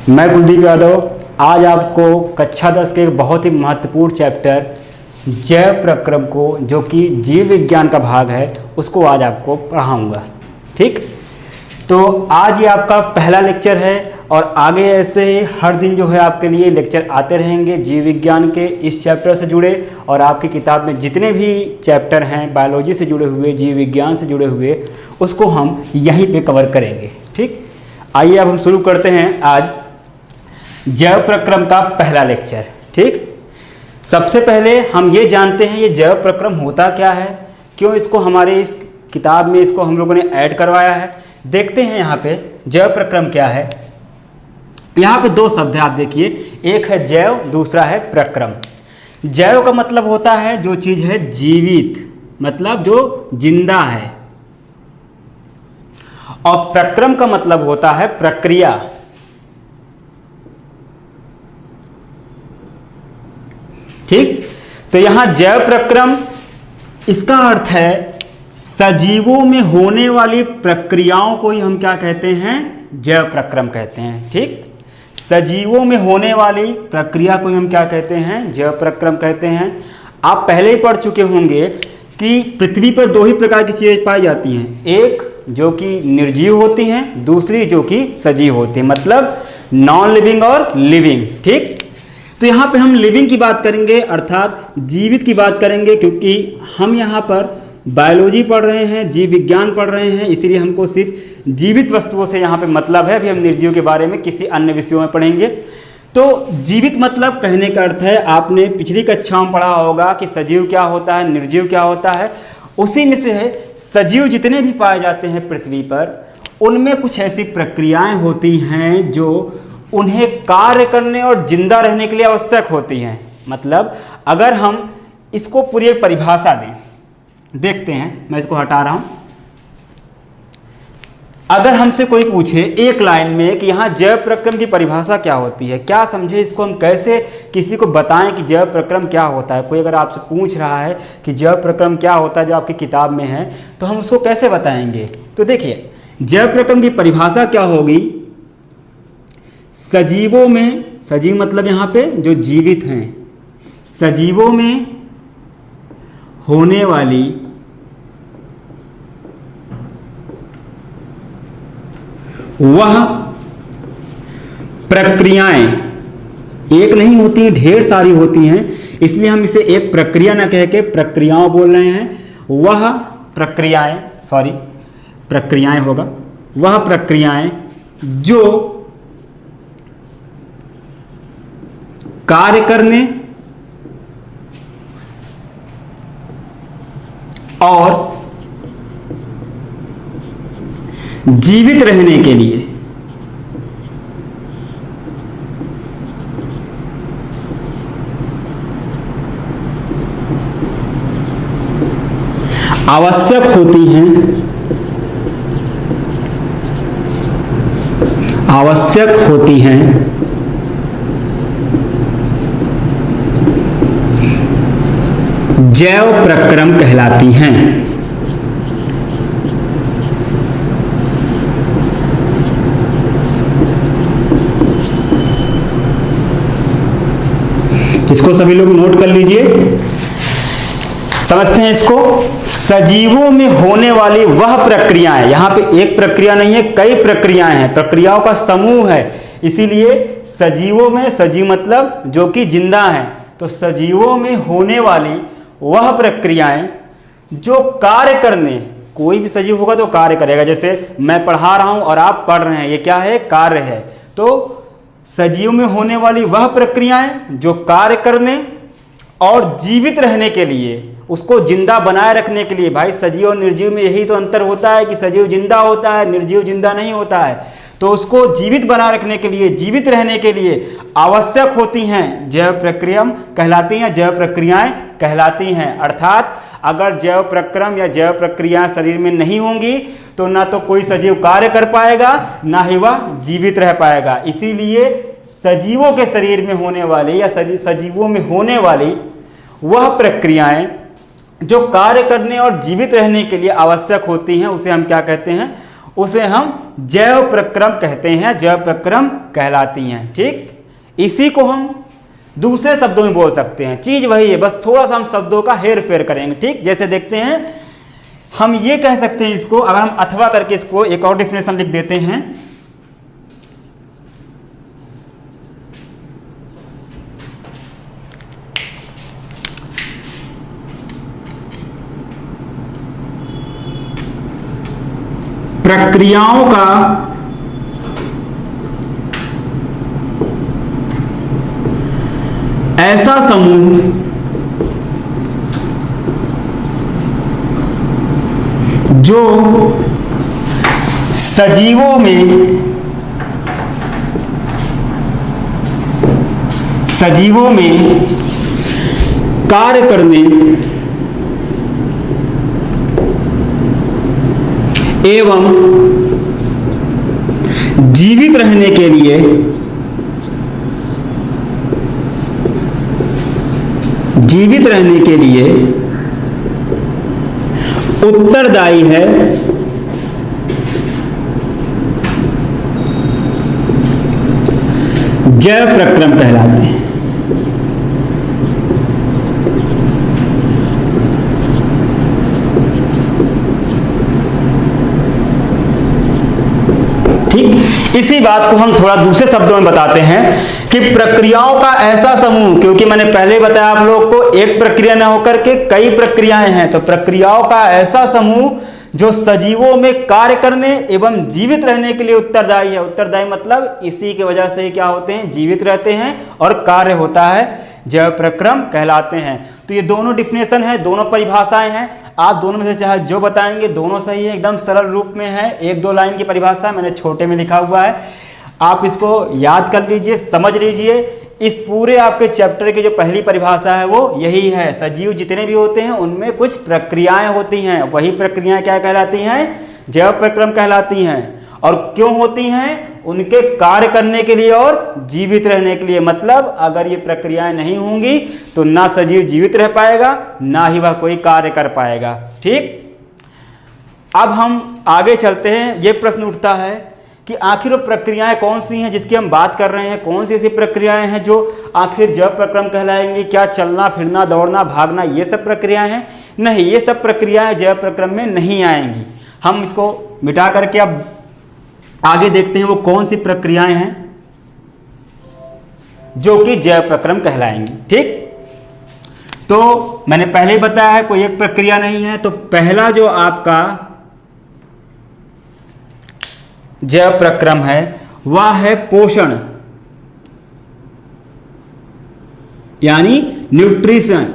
मैं कुलदीप यादव आज आपको कक्षा 10 के एक बहुत ही महत्वपूर्ण चैप्टर जैव प्रक्रम को, जो कि जीव विज्ञान का भाग है, उसको आज आपको पढ़ाऊंगा। ठीक, तो आज ये आपका पहला लेक्चर है और आगे ऐसे हर दिन जो है आपके लिए लेक्चर आते रहेंगे जीव विज्ञान के इस चैप्टर से जुड़े, और आपकी किताब में जितने भी चैप्टर हैं बायोलॉजी से जुड़े हुए, जीव विज्ञान से जुड़े हुए, उसको हम यहीं पे कवर करेंगे। ठीक, आइए अब हम शुरू करते हैं आज जैव प्रक्रम का पहला लेक्चर। ठीक, सबसे पहले हम ये जानते हैं ये जैव प्रक्रम होता क्या है, क्यों इसको हमारे इस किताब में इसको हम लोगों ने ऐड करवाया है। देखते हैं यहाँ पे जैव प्रक्रम क्या है। यहाँ पे दो शब्द है, आप देखिए, एक है जैव, दूसरा है प्रक्रम। जैव का मतलब होता है जो चीज है जीवित, मतलब जो जिंदा है, और प्रक्रम का मतलब होता है प्रक्रिया। ठीक, तो यहां जैव प्रक्रम, इसका अर्थ है सजीवों में होने वाली प्रक्रियाओं को ही हम क्या कहते हैं, जैव प्रक्रम कहते हैं। ठीक, सजीवों में होने वाली प्रक्रिया को ही हम क्या कहते हैं, जैव प्रक्रम कहते हैं। आप पहले ही पढ़ चुके होंगे कि पृथ्वी पर दो ही प्रकार की चीजें पाई जाती हैं, एक जो कि निर्जीव होती हैं, दूसरी जो कि सजीव होती है, मतलब नॉन लिविंग और लिविंग। ठीक, तो यहाँ पे हम लिविंग की बात करेंगे, अर्थात जीवित की बात करेंगे, क्योंकि हम यहाँ पर बायोलॉजी पढ़ रहे हैं, जीव विज्ञान पढ़ रहे हैं, इसीलिए हमको सिर्फ जीवित वस्तुओं से यहाँ पे मतलब है। अभी हम निर्जीव के बारे में किसी अन्य विषयों में पढ़ेंगे। तो जीवित मतलब कहने का अर्थ है, आपने पिछली कक्षाओं में पढ़ा होगा कि सजीव क्या होता है, निर्जीव क्या होता है। उसी में से है सजीव जितने भी पाए जाते हैं पृथ्वी पर, उनमें कुछ ऐसी प्रक्रियाएं होती हैं जो उन्हें कार्य करने और जिंदा रहने के लिए आवश्यक होती हैं। मतलब अगर हम इसको पूरी एक परिभाषा दें, देखते हैं, मैं इसको हटा रहा हूं। अगर हमसे कोई पूछे एक लाइन में कि यहाँ जैव प्रक्रम की परिभाषा क्या होती है, क्या समझे इसको, हम कैसे किसी को बताएं कि जैव प्रक्रम क्या होता है। कोई अगर आपसे पूछ रहा है कि जैव प्रक्रम क्या होता है जो आपकी किताब में है, तो हम उसको कैसे बताएंगे। तो देखिए, जैव प्रक्रम की परिभाषा क्या होगी, सजीवों में, सजीव मतलब यहाँ पे जो जीवित हैं, सजीवों में होने वाली वह प्रक्रियाएं, एक नहीं होती, ढेर सारी होती हैं, इसलिए हम इसे एक प्रक्रिया ना कह के प्रक्रियाओं बोल रहे हैं। वह प्रक्रियाएं, सॉरी प्रक्रियाएं होगा, वह प्रक्रियाएं जो कार्य करने और जीवित रहने के लिए आवश्यक होती हैं, आवश्यक होती हैं, जैव प्रक्रम कहलाती हैं। इसको सभी लोग नोट कर लीजिए, समझते हैं इसको। सजीवों में होने वाली वह प्रक्रियाएं, यहां पे एक प्रक्रिया नहीं है, कई प्रक्रियाएं हैं, प्रक्रियाओं का समूह है, इसीलिए सजीवों में, सजीव मतलब जो कि जिंदा है, तो सजीवों में होने वाली वह प्रक्रियाएं जो कार्य करने, कोई भी सजीव होगा तो कार्य करेगा, जैसे मैं पढ़ा रहा हूं और आप पढ़ रहे हैं, ये क्या है, कार्य है। तो सजीव में होने वाली वह प्रक्रियाएं जो कार्य करने और जीवित रहने के लिए, उसको जिंदा बनाए रखने के लिए, भाई सजीव और निर्जीव में यही तो अंतर होता है कि सजीव जिंदा होता है, निर्जीव जिंदा नहीं होता है। तो उसको जीवित बनाए रखने के लिए, जीवित रहने के लिए आवश्यक होती हैं, जैव प्रक्रम कहलाती हैं, जैव प्रक्रियाएं कहलाती हैं। अर्थात अगर जैव प्रक्रम या जैव प्रक्रियाएं शरीर में नहीं होंगी तो ना तो कोई सजीव कार्य कर पाएगा, ना ही वह जीवित रह पाएगा। इसीलिए सजीवों के शरीर में होने वाली या सजीवों में होने वाली वह प्रक्रियाएं जो कार्य करने और जीवित रहने के लिए आवश्यक होती हैं, उसे हम क्या कहते हैं, उसे हम जैव प्रक्रम कहते हैं, जैव प्रक्रम कहलाती हैं। ठीक, इसी को हम दूसरे शब्दों में बोल सकते हैं, चीज वही है, बस थोड़ा सा हम शब्दों का हेर फेर करेंगे। ठीक, जैसे देखते हैं, हम ये कह सकते हैं इसको, अगर हम अथवा करके इसको एक और डिफिनेशन लिख देते हैं, प्रक्रियाओं का ऐसा समूह जो सजीवों में कार्य करने एवं जीवित रहने के लिए उत्तरदायी है, जैव प्रक्रम कहलाते हैं। ठीक, इसी बात को हम थोड़ा दूसरे शब्दों में बताते हैं कि प्रक्रियाओं का ऐसा समूह, क्योंकि मैंने पहले बताया आप लोगों को एक प्रक्रिया न होकर के कई प्रक्रियाएं हैं, तो प्रक्रियाओं का ऐसा समूह जो सजीवों में कार्य करने एवं जीवित रहने के लिए उत्तरदायी है। उत्तरदायी मतलब इसी की वजह से क्या होते हैं, जीवित रहते हैं और कार्य होता है, जैव प्रक्रम कहलाते हैं। तो ये दोनों डिफिनेशन है, दोनों परिभाषाएं हैं, आप दोनों में से चाहे जो बताएंगे दोनों सही है, एकदम सरल रूप में है, एक दो लाइन की परिभाषा मैंने छोटे में लिखा हुआ है, आप इसको याद कर लीजिए, समझ लीजिए। इस पूरे आपके चैप्टर की जो पहली परिभाषा है वो यही है, सजीव जितने भी होते हैं उनमें कुछ प्रक्रियाएं होती हैं, वही प्रक्रियाएं क्या कहलाती हैं, जैव प्रक्रम कहलाती हैं। और क्यों होती हैं, उनके कार्य करने के लिए और जीवित रहने के लिए। मतलब अगर ये प्रक्रियाएं नहीं होंगी तो ना सजीव जीवित रह पाएगा, ना ही वह कोई कार्य कर पाएगा। ठीक, अब हम आगे चलते हैं। ये प्रश्न उठता है कि आखिर वो प्रक्रियाएं कौन सी हैं जिसकी हम बात कर रहे हैं, कौन सी ऐसी प्रक्रियाएं हैं जो आखिर जैव प्रक्रम कहलाएंगी? क्या चलना फिरना दौड़ना भागना ये सब प्रक्रियाएं हैं? नहीं, ये सब प्रक्रियाएं जैव प्रक्रम में नहीं आएंगी। हम इसको मिटा करके अब आगे देखते हैं वो कौन सी प्रक्रियाएं हैं जो कि जैव प्रक्रम कहलाएंगी। ठीक, तो मैंने पहले ही बताया है कोई एक प्रक्रिया नहीं है। तो पहला जो आपका जैव प्रक्रम है वह है पोषण, यानी न्यूट्रिशन।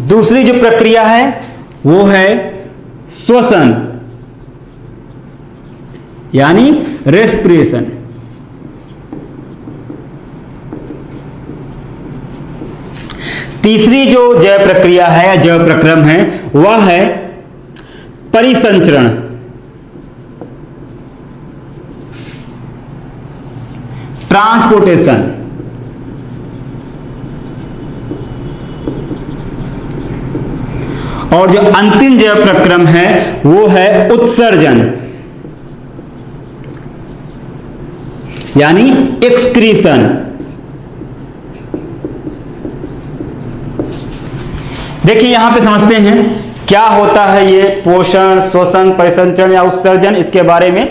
दूसरी जो प्रक्रिया है वो है श्वसन, यानी रेस्पिरेशन। तीसरी जो जैव प्रक्रिया है या जैव प्रक्रम है वह है परिसंचरण, ट्रांसपोर्टेशन। और जो अंतिम जैव प्रक्रम है वो है उत्सर्जन, यानी एक्सक्रीशन। देखिए यहां पे समझते हैं क्या होता है ये पोषण, श्वसन, परिसंचरण या उत्सर्जन, इसके बारे में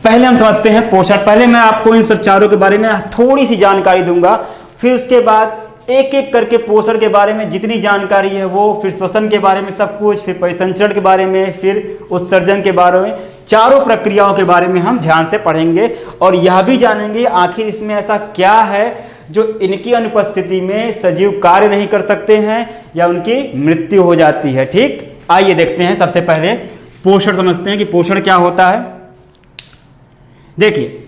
पहले हम समझते हैं पोषण। पहले मैं आपको इन सब चारों के बारे में थोड़ी सी जानकारी दूंगा, फिर उसके बाद एक एक करके पोषण के बारे में जितनी जानकारी है वो, फिर श्वसन के बारे में सब कुछ, फिर परिसंचरण के बारे में, फिर उत्सर्जन के बारे में, चारों प्रक्रियाओं के बारे में हम ध्यान से पढ़ेंगे और यह भी जानेंगे आखिर इसमें ऐसा क्या है जो इनकी अनुपस्थिति में सजीव कार्य नहीं कर सकते हैं या उनकी मृत्यु हो जाती है। ठीक, आइए देखते हैं। सबसे पहले पोषण समझते हैं कि पोषण क्या होता है। देखिए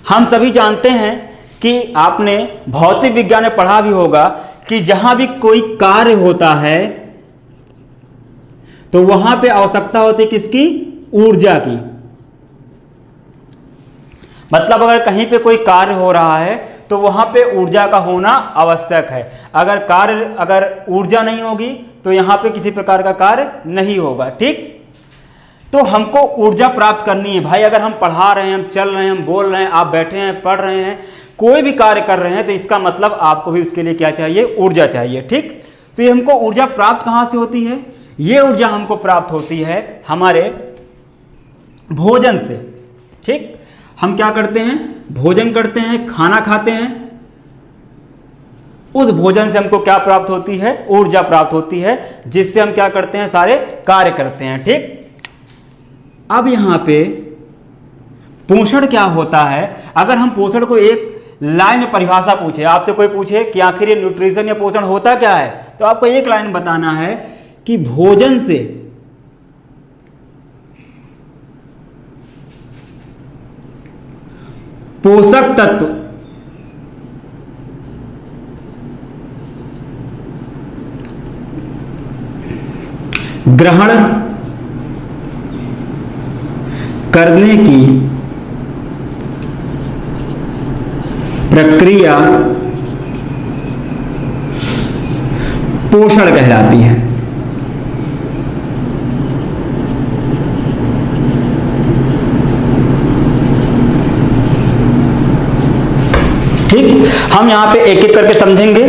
हम सभी जानते हैं कि आपने भौतिक विज्ञान में पढ़ा भी होगा कि जहां भी कोई कार्य होता है तो वहां पे आवश्यकता होती है किसकी? ऊर्जा की। मतलब अगर कहीं पे कोई कार्य हो रहा है तो वहां पे ऊर्जा का होना आवश्यक है। अगर ऊर्जा नहीं होगी तो यहाँ पे किसी प्रकार का कार्य नहीं होगा। ठीक, तो हमको ऊर्जा प्राप्त करनी है भाई। अगर हम पढ़ा रहे हैं, हम चल रहे हैं, हम बोल रहे हैं, आप बैठे हैं पढ़ रहे हैं, कोई भी कार्य कर रहे हैं, तो इसका मतलब आपको भी उसके लिए क्या चाहिए, ऊर्जा चाहिए। ठीक, तो ये हमको ऊर्जा प्राप्त कहाँ से होती है, ये ऊर्जा हमको प्राप्त होती है हमारे भोजन से। ठीक, हम क्या करते हैं, भोजन करते हैं, खाना खाते हैं, उस भोजन से हमको क्या प्राप्त होती है, ऊर्जा प्राप्त होती है, जिससे हम क्या करते हैं, सारे कार्य करते हैं। ठीक, अब यहां पे पोषण क्या होता है। अगर हम पोषण को एक लाइन में परिभाषा पूछे, आपसे कोई पूछे कि आखिर ये न्यूट्रिशन या पोषण होता क्या है, तो आपको एक लाइन बताना है कि भोजन से पोषक तत्व ग्रहण करने की प्रक्रिया पोषण कहलाती है। ठीक, हम यहां पे एक एक करके समझेंगे।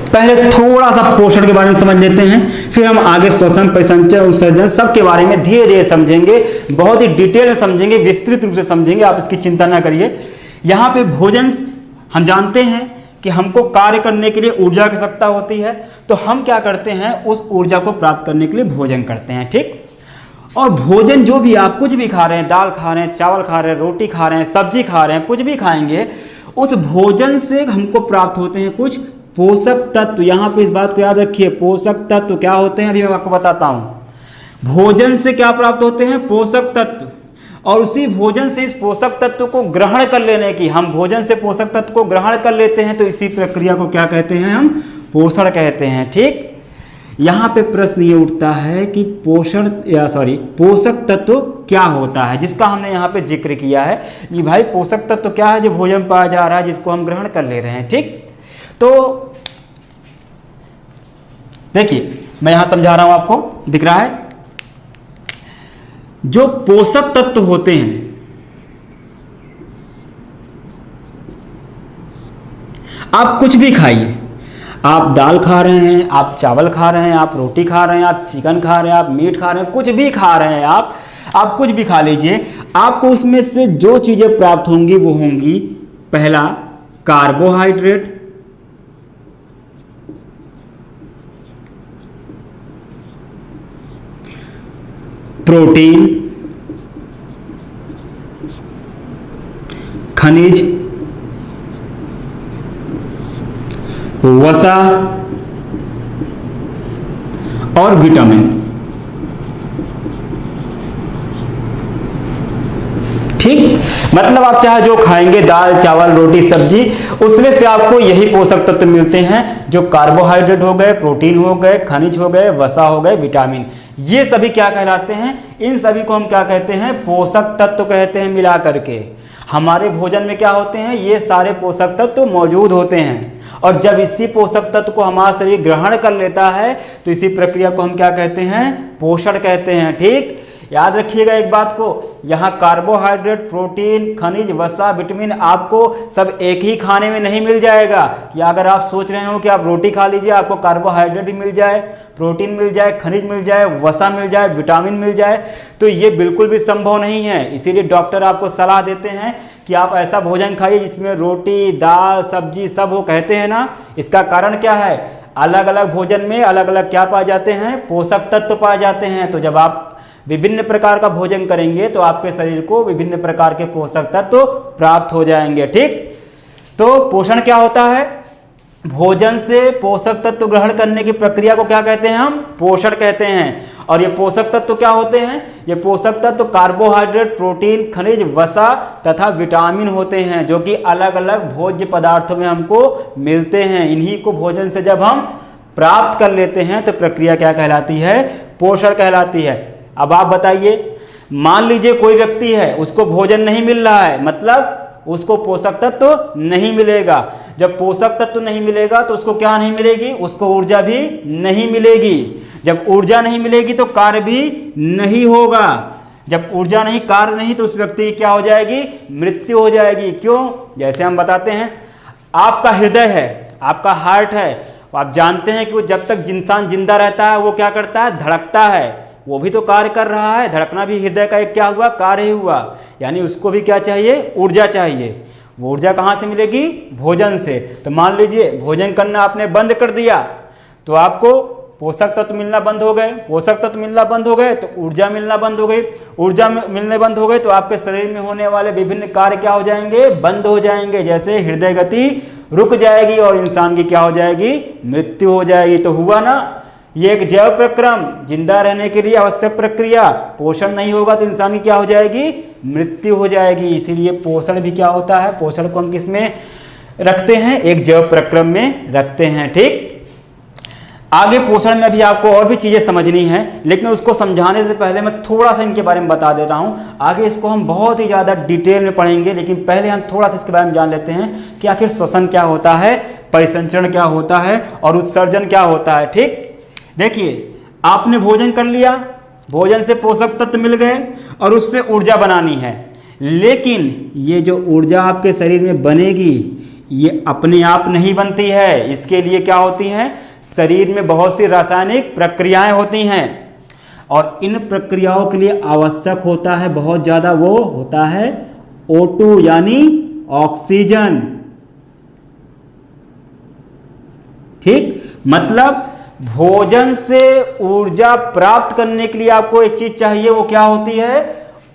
पहले थोड़ा सा पोषण के बारे में समझ लेते हैं, फिर हम आगे श्वसन, परिसंचय, उत्सर्जन सब के बारे में धीरे धीरे समझेंगे, बहुत ही डिटेल में समझेंगे, विस्तृत रूप से समझेंगे, आप इसकी चिंता ना करिए। यहाँ पे भोजन हम जानते हैं कि हमको कार्य करने के लिए ऊर्जा की आवश्यकता होती है, तो हम क्या करते हैं, उस ऊर्जा को प्राप्त करने के लिए भोजन करते हैं। ठीक, और भोजन जो भी आप कुछ भी खा रहे हैं, दाल खा रहे हैं, चावल खा रहे हैं, रोटी खा रहे हैं, सब्जी खा रहे हैं, कुछ भी खाएंगे, उस भोजन से हमको प्राप्त होते हैं कुछ पोषक तत्व। यहां पे इस बात को याद रखिए, पोषक तत्व क्या होते हैं, अभी मैं आपको बताता हूं। भोजन से क्या प्राप्त होते हैं, पोषक तत्व, और उसी भोजन से इस पोषक तत्व को ग्रहण कर लेने की, हम भोजन से पोषक तत्व को ग्रहण कर लेते हैं, तो इसी प्रक्रिया को क्या कहते हैं, हम पोषण कहते हैं। ठीक, यहां पे प्रश्न ये उठता है कि पोषक तत्व क्या होता है, जिसका हमने यहाँ पे जिक्र किया है कि भाई पोषक तत्व क्या है, जो भोजन पाया जा रहा है, जिसको हम ग्रहण कर ले रहे हैं। ठीक, तो देखिए मैं यहां समझा रहा हूं, आपको दिख रहा है, जो पोषक तत्व होते हैं, आप कुछ भी खाइए, आप दाल खा रहे हैं, आप चावल खा रहे हैं, आप रोटी खा रहे हैं, आप चिकन खा रहे हैं, आप मीट खा रहे हैं, कुछ भी खा रहे हैं, आप कुछ भी खा लीजिए, आपको उसमें से जो चीजें प्राप्त होंगी वो होंगी, पहला कार्बोहाइड्रेट, प्रोटीन, खनिज, वसा और विटामिन। ठीक, मतलब आप चाहे जो खाएंगे, दाल चावल रोटी सब्जी, उसमें से आपको यही पोषक तत्व मिलते हैं, जो कार्बोहाइड्रेट हो गए, प्रोटीन हो गए, खनिज हो गए, वसा हो गए, विटामिन, ये सभी क्या कहलाते हैं, इन सभी को हम क्या कहते हैं, पोषक तत्व कहते हैं। मिला करके हमारे भोजन में क्या होते हैं, ये सारे पोषक तत्व मौजूद होते हैं, और जब इसी पोषक तत्व को हमारा शरीर ग्रहण कर लेता है, तो इसी प्रक्रिया को हम क्या कहते हैं, पोषण कहते हैं। ठीक, याद रखिएगा एक बात को, यहाँ कार्बोहाइड्रेट, प्रोटीन, खनिज, वसा, विटामिन आपको सब एक ही खाने में नहीं मिल जाएगा। कि अगर आप सोच रहे हो कि आप रोटी खा लीजिए, आपको कार्बोहाइड्रेट भी मिल जाए, प्रोटीन मिल जाए, खनिज मिल जाए, वसा मिल जाए, विटामिन मिल जाए, तो ये बिल्कुल भी संभव नहीं है। इसीलिए डॉक्टर आपको सलाह देते हैं कि आप ऐसा भोजन खाइए जिसमें रोटी, दाल, सब्जी सब हो, कहते हैं ना। इसका कारण क्या है, अलग अलग भोजन में अलग अलग क्या पाए जाते हैं, पोषक तत्व पाए जाते हैं। तो जब आप विभिन्न प्रकार का भोजन करेंगे तो आपके शरीर को विभिन्न प्रकार के पोषक तत्व प्राप्त हो जाएंगे। ठीक, तो पोषण क्या होता है, भोजन से पोषक तत्व ग्रहण करने की प्रक्रिया को क्या कहते हैं, हम पोषण कहते हैं। और ये पोषक तत्व क्या होते हैं, ये पोषक तत्व कार्बोहाइड्रेट, प्रोटीन, खनिज, वसा तथा विटामिन होते हैं, जो कि अलग अलग भोज्य पदार्थों में हमको मिलते हैं। इन्हीं को भोजन से जब हम प्राप्त कर लेते हैं तो प्रक्रिया क्या कहलाती है, पोषण कहलाती है। अब आप बताइए, मान लीजिए कोई व्यक्ति है, उसको भोजन नहीं मिल रहा है, मतलब उसको पोषक तत्व नहीं मिलेगा। जब पोषक तत्व नहीं मिलेगा तो उसको क्या नहीं मिलेगी, उसको ऊर्जा भी नहीं मिलेगी। जब ऊर्जा नहीं मिलेगी तो कार्य भी नहीं होगा। जब ऊर्जा नहीं, कार्य नहीं, तो उस व्यक्ति की क्या हो जाएगी, मृत्यु हो जाएगी। क्यों? जैसे हम बताते हैं, आपका हृदय है, आपका हार्ट है, आप जानते हैं कि वो जब तक इंसान जिंदा रहता है वो क्या करता है, धड़कता है, वो भी तो कार्य कर रहा है। धड़कना भी हृदय का एक क्या हुआ, कार्य ही हुआ। यानी उसको भी क्या चाहिए, ऊर्जा चाहिए। वो ऊर्जा कहाँ से मिलेगी, भोजन से। तो मान लीजिए भोजन करना आपने बंद कर दिया तो आपको पोषक तत्व मिलना बंद हो गए, पोषक तत्व मिलना बंद हो गए तो ऊर्जा मिलना बंद हो गई, ऊर्जा मिलने बंद हो गई तो आपके शरीर में होने वाले विभिन्न कार्य क्या हो जाएंगे, बंद हो जाएंगे। जैसे हृदय गति रुक जाएगी और इंसान की क्या हो जाएगी, मृत्यु हो जाएगी। तो हुआ ना, ये एक जैव प्रक्रम, जिंदा रहने के लिए आवश्यक प्रक्रिया। पोषण नहीं होगा तो इंसान की क्या हो जाएगी, मृत्यु हो जाएगी। इसीलिए पोषण भी क्या होता है, पोषण को हम किस में रखते हैं, एक जैव प्रक्रम में रखते हैं। ठीक, आगे पोषण में भी आपको और भी चीजें समझनी है, लेकिन उसको समझाने से पहले मैं थोड़ा सा इनके बारे में बता देता हूँ। आगे इसको हम बहुत ही ज़्यादा डिटेल में पढ़ेंगे, लेकिन पहले हम थोड़ा सा इसके बारे में जान लेते हैं कि आखिर श्वसन क्या होता है, परिसंचरण क्या होता है और उत्सर्जन क्या होता है। ठीक, देखिए आपने भोजन कर लिया, भोजन से पोषक तत्व मिल गए और उससे ऊर्जा बनानी है, लेकिन ये जो ऊर्जा आपके शरीर में बनेगी ये अपने आप नहीं बनती है। इसके लिए क्या होती हैं, शरीर में बहुत सी रासायनिक प्रक्रियाएं होती हैं और इन प्रक्रियाओं के लिए आवश्यक होता है बहुत ज़्यादा, वो होता है O2 यानी ऑक्सीजन। ठीक, मतलब भोजन से ऊर्जा प्राप्त करने के लिए आपको एक चीज चाहिए, वो क्या होती है,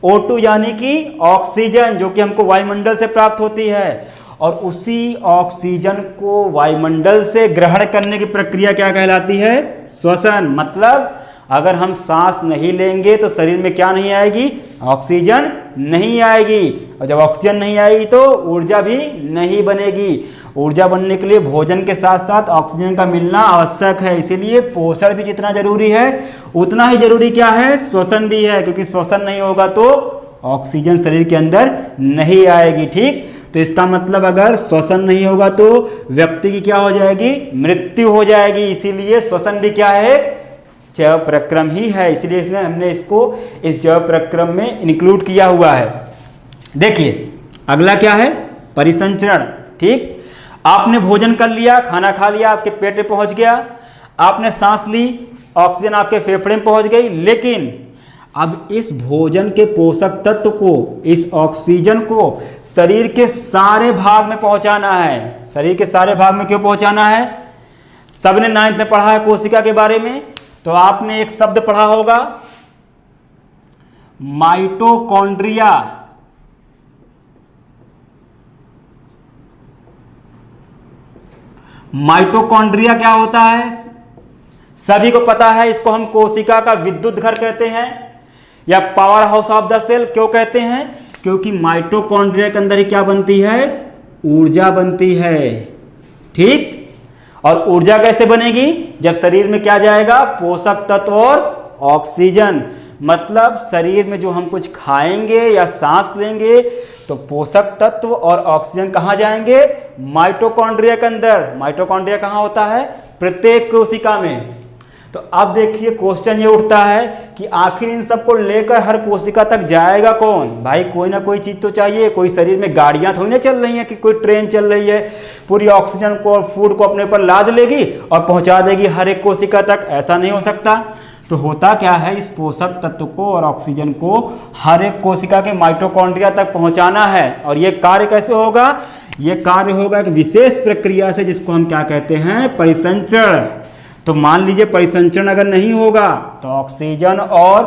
O2 यानी कि ऑक्सीजन, जो कि हमको वायुमंडल से प्राप्त होती है। और उसी ऑक्सीजन को वायुमंडल से ग्रहण करने की प्रक्रिया क्या कहलाती है, श्वसन। मतलब अगर हम सांस नहीं लेंगे तो शरीर में क्या नहीं आएगी, ऑक्सीजन नहीं आएगी, और जब ऑक्सीजन नहीं आएगी तो ऊर्जा भी नहीं बनेगी। ऊर्जा बनने के लिए भोजन के साथ साथ ऑक्सीजन का मिलना आवश्यक है। इसीलिए पोषण भी जितना जरूरी है उतना ही जरूरी क्या है, श्वसन भी है, क्योंकि श्वसन नहीं होगा तो ऑक्सीजन शरीर के अंदर नहीं आएगी। ठीक, तो इसका मतलब अगर श्वसन नहीं होगा तो व्यक्ति की क्या हो जाएगी, मृत्यु हो जाएगी। इसीलिए श्वसन भी क्या है, जैव प्रक्रम ही है। इसलिए हमने इसको इस जैव प्रक्रम में इंक्लूड किया हुआ है। देखिए अगला क्या है, परिसंचरण। ठीक, आपने भोजन कर लिया, खाना खा लिया, आपके पेट में पहुंच गया, आपने सांस ली, ऑक्सीजन आपके फेफड़े में पहुंच गई, लेकिन अब इस भोजन के पोषक तत्व को, इस ऑक्सीजन को शरीर के सारे भाग में पहुंचाना है। शरीर के सारे भाग में क्यों पहुंचाना है, सबने 9th में पढ़ा है कोशिका के बारे में, तो आपने एक शब्द पढ़ा होगा माइटोकॉन्ड्रिया। माइटोकॉन्ड्रिया क्या होता है, सभी को पता है, इसको हम कोशिका का विद्युत घर कहते हैं या power house of the cell क्यों कहते हैं, क्योंकि माइटोकॉन्ड्रिया के अंदर ही क्या बनती है, ऊर्जा बनती है। ठीक, और ऊर्जा कैसे बनेगी, जब शरीर में क्या जाएगा, पोषक तत्व और ऑक्सीजन। मतलब शरीर में जो हम कुछ खाएंगे या सांस लेंगे तो पोषक तत्व और ऑक्सीजन कहाँ जाएंगे, माइटोकॉन्ड्रिया के अंदर। माइटोकॉन्ड्रिया कहाँ होता है, प्रत्येक कोशिका में। तो अब देखिए क्वेश्चन ये उठता है कि आखिर इन सबको लेकर हर कोशिका तक जाएगा कौन, भाई कोई ना कोई चीज तो चाहिए। कोई शरीर में गाड़ियां थोड़ी ना चल रही हैं कि कोई ट्रेन चल रही है पूरी ऑक्सीजन को और फूड को अपने ऊपर लाद लेगी और पहुंचा देगी हर एक कोशिका तक, ऐसा नहीं हो सकता। तो होता क्या है, इस पोषक तत्व को और ऑक्सीजन को हर एक कोशिका के माइटोकॉन्ड्रिया तक पहुंचाना है। और ये कार्य कैसे होगा, ये कार्य होगा एक विशेष प्रक्रिया से, जिसको हम क्या कहते हैं, परिसंचरण। तो मान लीजिए परिसंचरण अगर नहीं होगा तो ऑक्सीजन और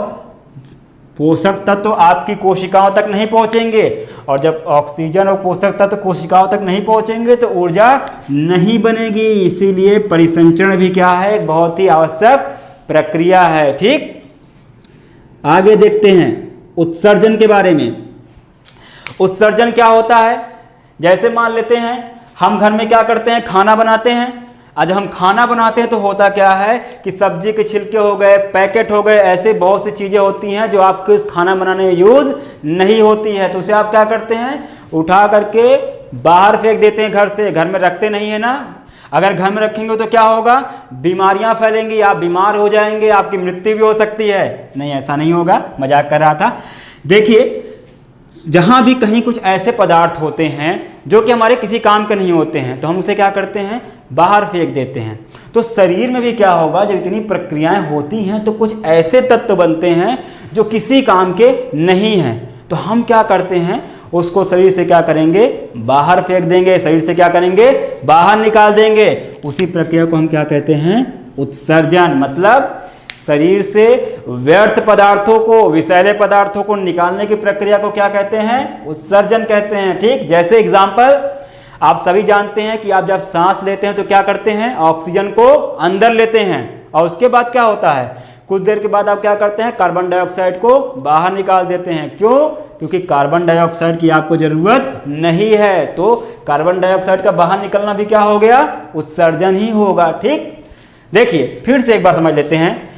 पोषक तत्व आपकी कोशिकाओं तक नहीं पहुंचेंगे, और जब ऑक्सीजन और पोषक तत्व कोशिकाओं तक नहीं पहुंचेंगे तो ऊर्जा नहीं बनेगी। इसीलिए परिसंचरण भी क्या है, एक बहुत ही आवश्यक प्रक्रिया है। ठीक, आगे देखते हैं उत्सर्जन के बारे में। उत्सर्जन क्या होता है, जैसे मान लेते हैं हम घर में क्या करते हैं, खाना बनाते हैं। आज हम खाना बनाते हैं तो होता क्या है कि सब्जी के छिलके हो गए, पैकेट हो गए, ऐसे बहुत सी चीज़ें होती हैं जो आपके उस खाना बनाने में यूज़ नहीं होती है, तो उसे आप क्या करते हैं, उठा करके बाहर फेंक देते हैं घर से, घर में रखते नहीं है ना। अगर घर में रखेंगे तो क्या होगा, बीमारियां फैलेंगी, आप बीमार हो जाएंगे, आपकी मृत्यु भी हो सकती है। नहीं, ऐसा नहीं होगा, मजाक कर रहा था। देखिए, जहां भी कहीं कुछ ऐसे पदार्थ होते हैं जो कि हमारे किसी काम के नहीं होते हैं, तो हम उसे क्या करते हैं, बाहर फेंक देते हैं। तो शरीर में भी क्या होगा, जब इतनी प्रक्रियाएं होती हैं तो कुछ ऐसे तत्व बनते हैं जो किसी काम के नहीं हैं, तो हम क्या करते हैं, उसको शरीर से क्या करेंगे, बाहर फेंक देंगे, शरीर से क्या करेंगे, बाहर निकाल देंगे। उसी प्रक्रिया को हम क्या कहते हैं, उत्सर्जन। मतलब शरीर से व्यर्थ पदार्थों को, विषैले पदार्थों को निकालने की प्रक्रिया को क्या कहते हैं, उत्सर्जन कहते हैं। ठीक, जैसे एग्जाम्पल आप सभी जानते हैं कि आप जब सांस लेते हैं तो क्या करते हैं, ऑक्सीजन को अंदर लेते हैं और उसके बाद क्या होता है, कुछ देर के बाद आप क्या करते हैं, कार्बन डाइऑक्साइड को बाहर निकाल देते हैं। क्यों, क्योंकि कार्बन डाइऑक्साइड की आपको जरूरत नहीं है। तो कार्बन डाइऑक्साइड का बाहर निकलना भी क्या हो गया, उत्सर्जन ही होगा। ठीक, देखिए फिर से एक बार समझ लेते हैं।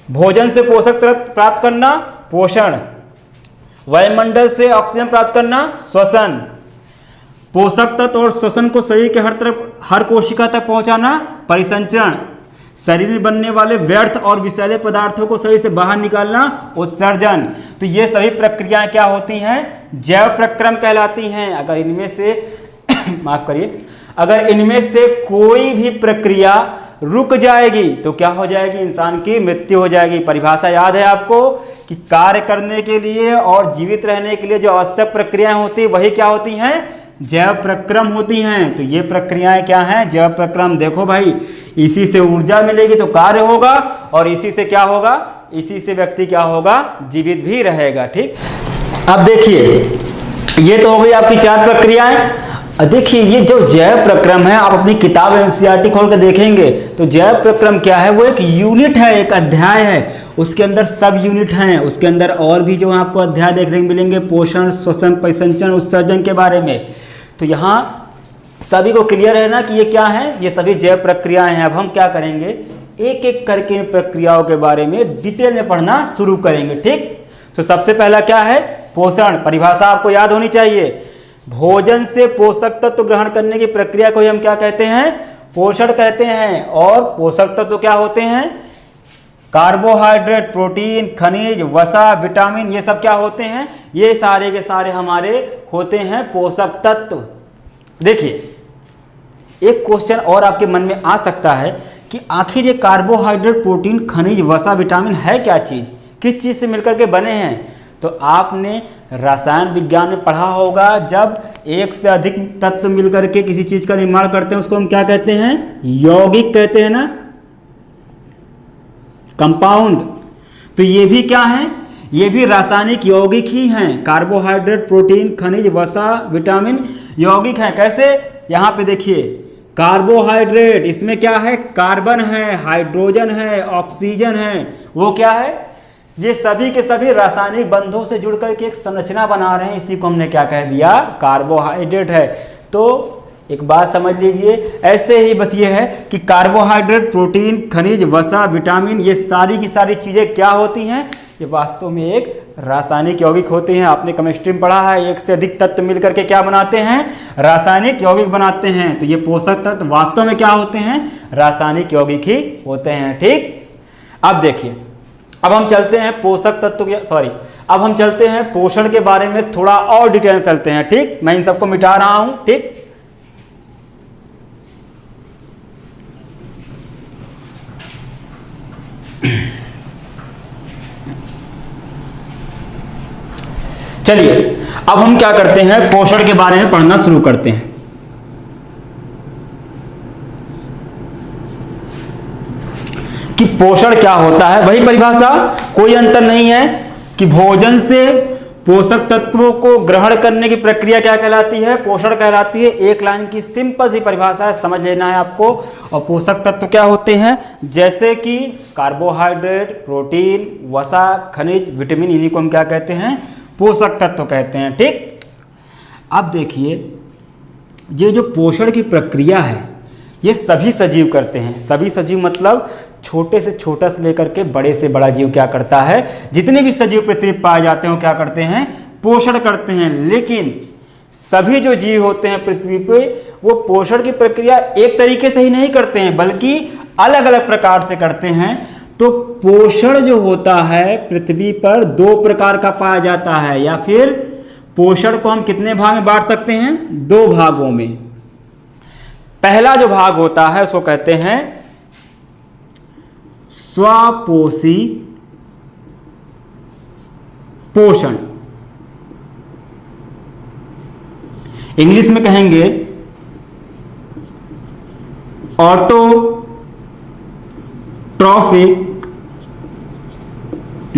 भोजन से पोषक तत्व प्राप्त करना, पोषण। वायुमंडल से ऑक्सीजन प्राप्त करना, श्वसन। पोषक तत्व और श्वसन को शरीर के हर तरफ, हर कोशिका तक पहुंचाना, परिसंचरण। शरीर में बनने वाले व्यर्थ और विषैले पदार्थों को शरीर से बाहर निकालना, उत्सर्जन। तो ये सभी प्रक्रियाएं क्या होती हैं, जैव प्रक्रम कहलाती हैं। अगर इनमें से माफ करिए, अगर इनमें से कोई भी प्रक्रिया रुक जाएगी तो क्या हो जाएगी, इंसान की मृत्यु हो जाएगी। परिभाषा याद है आपको कि कार्य करने के लिए और जीवित रहने के लिए जो आवश्यक प्रक्रियाएं होती है वही क्या होती हैं, जैव प्रक्रम होती हैं। तो ये प्रक्रियाएं क्या हैं, जैव प्रक्रम। देखो भाई, इसी से ऊर्जा मिलेगी तो कार्य होगा, और इसी से क्या होगा, इसी से व्यक्ति क्या होगा, जीवित भी रहेगा। ठीक, अब देखिए ये तो हो गई आपकी 4 प्रक्रियाएं। देखिए ये जो जैव प्रक्रम है, आप अपनी किताब एनसीईआरटी खोल कर देखेंगे तो जैव प्रक्रम क्या है, वो एक यूनिट है, एक अध्याय है। उसके अंदर सब यूनिट हैं, उसके अंदर और भी जो आपको अध्याय देखने को मिलेंगे, पोषण, श्वसन, परिसंचरण, उत्सर्जन के बारे में। तो यहाँ सभी को क्लियर है ना कि ये क्या है, ये सभी जैव प्रक्रियाएं हैं। अब हम क्या करेंगे, एक एक करके इन प्रक्रियाओं के बारे में डिटेल में पढ़ना शुरू करेंगे। ठीक, तो सबसे पहला क्या है, पोषण। परिभाषा आपको याद होनी चाहिए। भोजन से पोषक तत्व ग्रहण करने की प्रक्रिया को हम क्या कहते हैं, पोषण कहते हैं। और पोषक तत्व क्या होते हैं, कार्बोहाइड्रेट, प्रोटीन, खनिज, वसा, विटामिन, ये सब क्या होते हैं, ये सारे के सारे हमारे होते हैं पोषक तत्व। देखिए एक क्वेश्चन और आपके मन में आ सकता है कि आखिर ये कार्बोहाइड्रेट, प्रोटीन, खनिज, वसा, विटामिन है क्या चीज़, किस चीज़ से मिलकर के बने हैं। तो आपने रसायन विज्ञान में पढ़ा होगा, जब एक से अधिक तत्व मिलकर के किसी चीज का निर्माण करते हैं उसको हम क्या कहते हैं, यौगिक कहते हैं ना, कंपाउंड। तो ये भी क्या है, ये भी रासायनिक यौगिक ही हैं। कार्बोहाइड्रेट, प्रोटीन, खनिज, वसा, विटामिन यौगिक हैं। कैसे, यहाँ पे देखिए कार्बोहाइड्रेट, इसमें क्या है, कार्बन है, हाइड्रोजन है, ऑक्सीजन है। वो क्या है, ये सभी के सभी रासायनिक बंधों से जुड़कर के एक संरचना बना रहे हैं, इसी को हमने क्या कह दिया, कार्बोहाइड्रेट है। तो एक बात समझ लीजिए, ऐसे ही बस ये है कि कार्बोहाइड्रेट, प्रोटीन, खनिज, वसा, विटामिन, ये सारी की सारी चीज़ें क्या होती हैं, ये वास्तव में एक रासायनिक यौगिक होते हैं। आपने केमिस्ट्री में पढ़ा है, एक से अधिक तत्व मिलकर के क्या बनाते हैं, रासायनिक यौगिक बनाते हैं। तो ये पोषक तत्व वास्तव में क्या होते हैं, रासायनिक यौगिक ही होते हैं। ठीक, अब देखिए, अब हम चलते हैं पोषक तत्व के, अब हम चलते हैं पोषण के बारे में थोड़ा और डिटेल चलते हैं। ठीक, मैं इन सबको मिटा रहा हूं। ठीक, चलिए अब हम क्या करते हैं, पोषण के बारे में पढ़ना शुरू करते हैं। कि पोषण क्या होता है, वही परिभाषा, कोई अंतर नहीं है कि भोजन से पोषक तत्वों को ग्रहण करने की प्रक्रिया क्या कहलाती है, पोषण कहलाती है। एक लाइन की सिंपल सी परिभाषा है, समझ लेना है आपको। और पोषक तत्व क्या होते हैं, जैसे कि कार्बोहाइड्रेट, प्रोटीन, वसा, खनिज, विटामिन, इन्हीं को हम क्या कहते हैं, पोषक तत्व कहते हैं। ठीक, अब देखिए ये जो पोषण की प्रक्रिया है ये सभी सजीव करते हैं। सभी सजीव मतलब छोटे से छोटा से लेकर के बड़े से बड़ा जीव क्या करता है, जितने भी सजीव पृथ्वी पर पाए जाते हैं वो क्या करते हैं, पोषण करते हैं। लेकिन सभी जो जीव होते हैं पृथ्वी पे वो पोषण की प्रक्रिया एक तरीके से ही नहीं करते हैं, बल्कि अलग अलग प्रकार से करते हैं। तो पोषण जो होता है पृथ्वी पर 2 प्रकार का पाया जाता है, या फिर पोषण को हम कितने भाग में बांट सकते हैं? 2 भागों में। पहला जो भाग होता है उसको कहते हैं स्वपोषी पोषण, इंग्लिश में कहेंगे ऑटोट्रॉफिक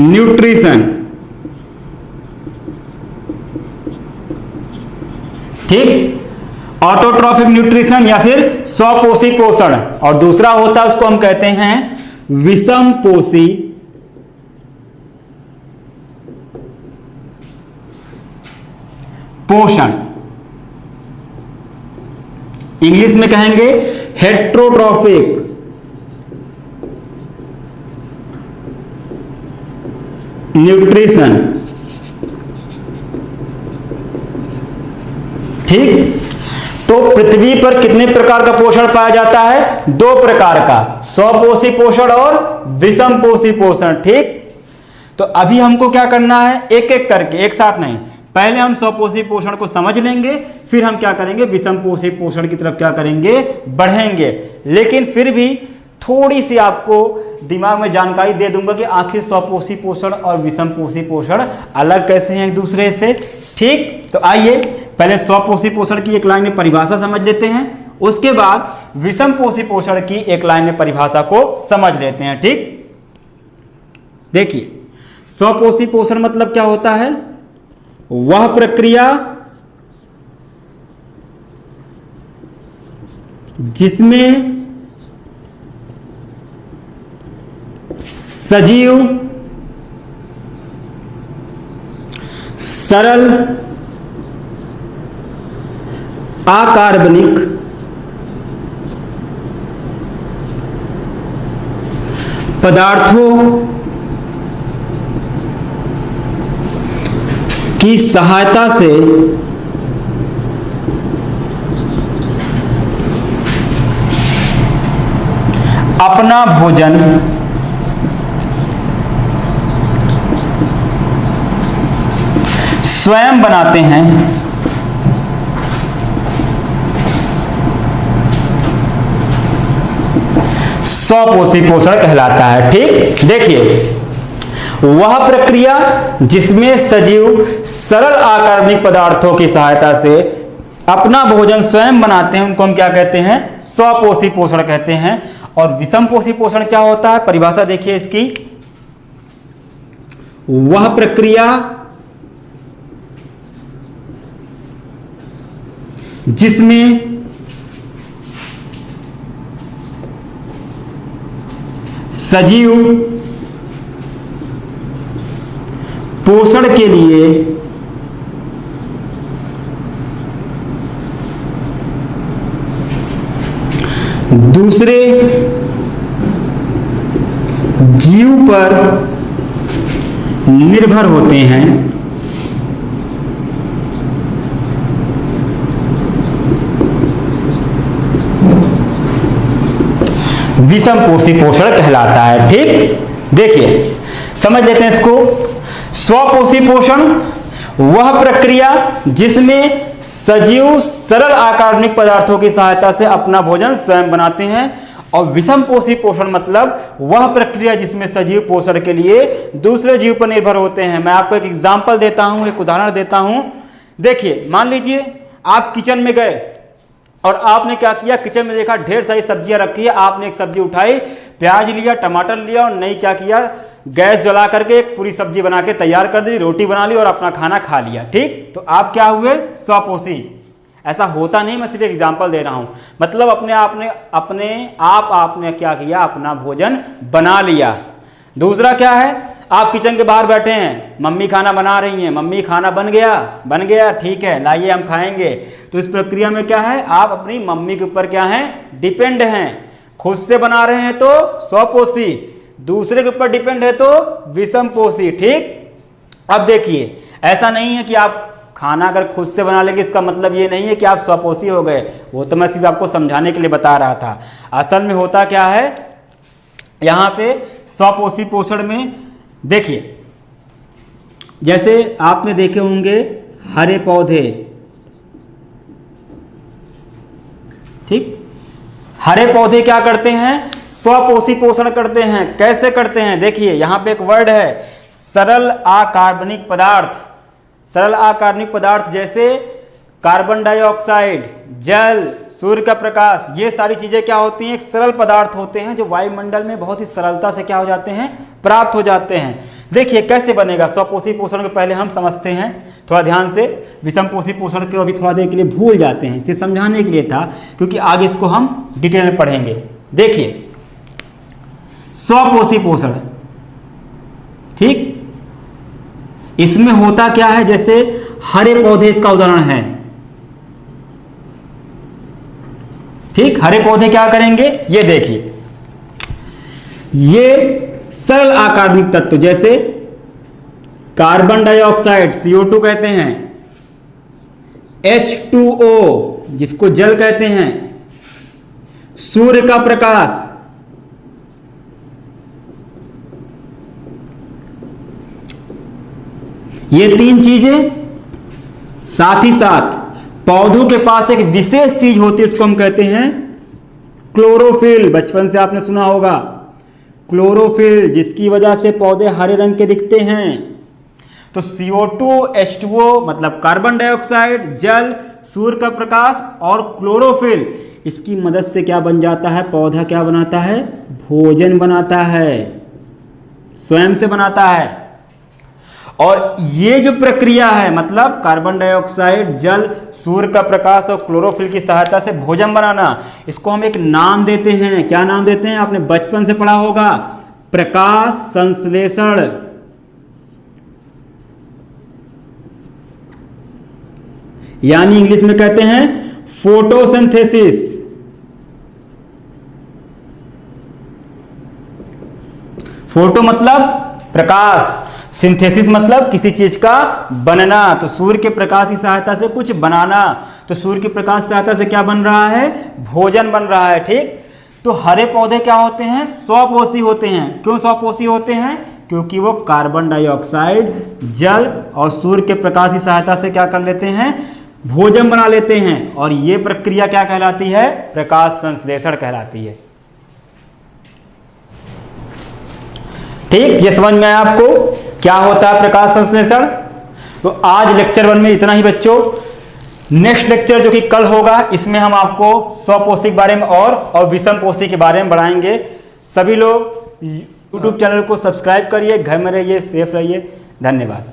न्यूट्रिशन। ठीक, ऑटोट्रॉफिक न्यूट्रिशन या फिर स्वपोषी पोषण। और दूसरा होता है उसको हम कहते हैं विषम पोषी पोषण, इंग्लिश में कहेंगे हेट्रोट्रॉफिक न्यूट्रिशन। ठीक, तो पृथ्वी पर कितने प्रकार का पोषण पाया जाता है? 2 प्रकार का, स्वपोषी पोषण और विषम पोषी पोषण। ठीक, तो अभी हमको क्या करना है, एक एक करके, एक साथ नहीं, पहले हम स्वपोषी पोषण को समझ लेंगे, फिर हम क्या करेंगे, विषम पोषी पोषण की तरफ क्या करेंगे, बढ़ेंगे। लेकिन फिर भी थोड़ी सी आपको दिमाग में जानकारी दे दूंगा कि आखिर स्वपोषी पोषण और विषम पोषी पोषण अलग कैसे हैं एक दूसरे से। ठीक, तो आइए पहले स्वपोषी पोषण की एक लाइन में परिभाषा समझ लेते हैं, उसके बाद विषम पोषी पोषण की एक लाइन में परिभाषा को समझ लेते हैं। ठीक, देखिए स्वपोषी पोषण मतलब क्या होता है? वह प्रक्रिया जिसमें सजीव सरल अकार्बनिक पदार्थों की सहायता से अपना भोजन स्वयं बनाते हैं, स्वपोषी पोषण कहलाता है। ठीक, देखिए वह प्रक्रिया जिसमें सजीव सरल अकार्बनिक पदार्थों की सहायता से अपना भोजन स्वयं बनाते हैं उनको हम क्या कहते हैं? स्वपोषी पोषण कहते हैं। और विषम पोषी पोषण क्या होता है? परिभाषा देखिए इसकी, वह प्रक्रिया जिसमें सजीव पोषण के लिए दूसरे जीव पर निर्भर होते हैं, विषम पोषी पोषण कहलाता है। ठीक, देखिए समझ लेते हैं इसको। स्वपोषी पोषण वह प्रक्रिया जिसमें सजीव सरल अकार्बनिक पदार्थों की सहायता से अपना भोजन स्वयं बनाते हैं। और विषम पोषी पोषण मतलब वह प्रक्रिया जिसमें सजीव पोषण के लिए दूसरे जीव पर निर्भर होते हैं। मैं आपको एक एग्जांपल देता हूं, एक उदाहरण देता हूं। देखिए मान लीजिए आप किचन में गए और आपने क्या किया, किचन में देखा ढेर सारी सब्जियां रखी है, आपने एक सब्जी उठाई, प्याज लिया, टमाटर लिया और नहीं क्या किया, गैस जला करके एक पूरी सब्जी बना के तैयार कर दी, रोटी बना ली और अपना खाना खा लिया। ठीक, तो आप क्या हुए? स्वपोषी। ऐसा होता नहीं, मैं सिर्फ एग्जांपल दे रहा हूं। मतलब अपने आपने क्या किया, अपना भोजन बना लिया। दूसरा क्या है, आप किचन के बाहर बैठे हैं, मम्मी खाना बना रही हैं, मम्मी खाना बन गया, ठीक है लाइए हम खाएंगे। तो इस प्रक्रिया में क्या है, आप अपनी मम्मी के ऊपर क्या है, डिपेंड हैं। खुद से बना रहे हैं तो स्वपोषी, दूसरे के ऊपर डिपेंड है तो विषम पोषी। ठीक, अब देखिए ऐसा नहीं है कि आप खाना अगर खुद से बना लेंगे इसका मतलब ये नहीं है कि आप स्वपोषी हो गए, वो तो मैं सिर्फ आपको समझाने के लिए बता रहा था। असल में होता क्या है यहाँ पे स्वपोषी पोषण में, देखिए जैसे आपने देखे होंगे हरे पौधे, ठीक, हरे पौधे क्या करते हैं, स्वपोषी पोषण करते हैं। कैसे करते हैं, देखिए यहाँ पे एक वर्ड है सरल अकार्बनिक पदार्थ। सरल अकार्बनिक पदार्थ जैसे कार्बन डाइऑक्साइड, जल, सूर्य का प्रकाश, ये सारी चीजें क्या होती हैं, एक सरल पदार्थ होते हैं जो वायुमंडल में बहुत ही सरलता से क्या हो जाते हैं, प्राप्त हो जाते हैं। देखिए कैसे बनेगा स्वपोषी पोषण को पहले हम समझते हैं थोड़ा ध्यान से। विषम पोषी पोषण को अभी थोड़ा देर के लिए भूल जाते हैं, इसे समझाने के लिए था, क्योंकि आगे इसको हम डिटेल में पढ़ेंगे। देखिए स्वपोषी पोषण, ठीक, इसमें होता क्या है, जैसे हरे पौधे इसका उदाहरण है, ठीक। हरे पौधे क्या करेंगे, ये देखिए, ये सरल अकार्बनिक तत्व जैसे कार्बन डाइऑक्साइड CO2 कहते हैं, H2O जिसको जल कहते हैं, सूर्य का प्रकाश, ये तीन चीजें, साथ ही साथ पौधों के पास एक विशेष चीज होती है, इसको हम कहते हैं क्लोरोफिल। बचपन से आपने सुना होगा क्लोरोफिल, जिसकी वजह से पौधे हरे रंग के दिखते हैं। तो CO2, H2O मतलब कार्बन डाइऑक्साइड, जल, सूर्य का प्रकाश और क्लोरोफिल, इसकी मदद से क्या बन जाता है, पौधा क्या बनाता है, भोजन बनाता है, स्वयं से बनाता है। और ये जो प्रक्रिया है, मतलब कार्बन डाइऑक्साइड, जल, सूर्य का प्रकाश और क्लोरोफिल की सहायता से भोजन बनाना, इसको हम एक नाम देते हैं। क्या नाम देते हैं, आपने बचपन से पढ़ा होगा, प्रकाश संश्लेषण। यानी इंग्लिश में कहते हैं फोटोसिंथेसिस। फोटो मतलब प्रकाश, सिंथेसिस मतलब किसी चीज का बनना। तो सूर्य के प्रकाश की सहायता से कुछ बनाना, तो सूर्य के प्रकाश की सहायता से क्या बन रहा है, भोजन बन रहा है, ठीक। तो हरे पौधे क्या होते हैं, स्वपोषी होते हैं। क्यों स्वपोषी होते हैं, क्योंकि वो कार्बन डाइऑक्साइड, जल और सूर्य के प्रकाश की सहायता से क्या कर लेते हैं, भोजन बना लेते हैं। और ये प्रक्रिया क्या कहलाती है, प्रकाश संश्लेषण कहलाती है, ठीक। ये समझ में आया आपको क्या होता है प्रकाश संश्लेषण। तो आज लेक्चर 1 में इतना ही बच्चों। नेक्स्ट लेक्चर जो कि कल होगा, इसमें हम आपको स्वपोषी के बारे में और विषम पोषी के बारे में बढ़ाएंगे। सभी लोग YouTube चैनल को सब्सक्राइब करिए, घर में रहिए, सेफ रहिए। धन्यवाद।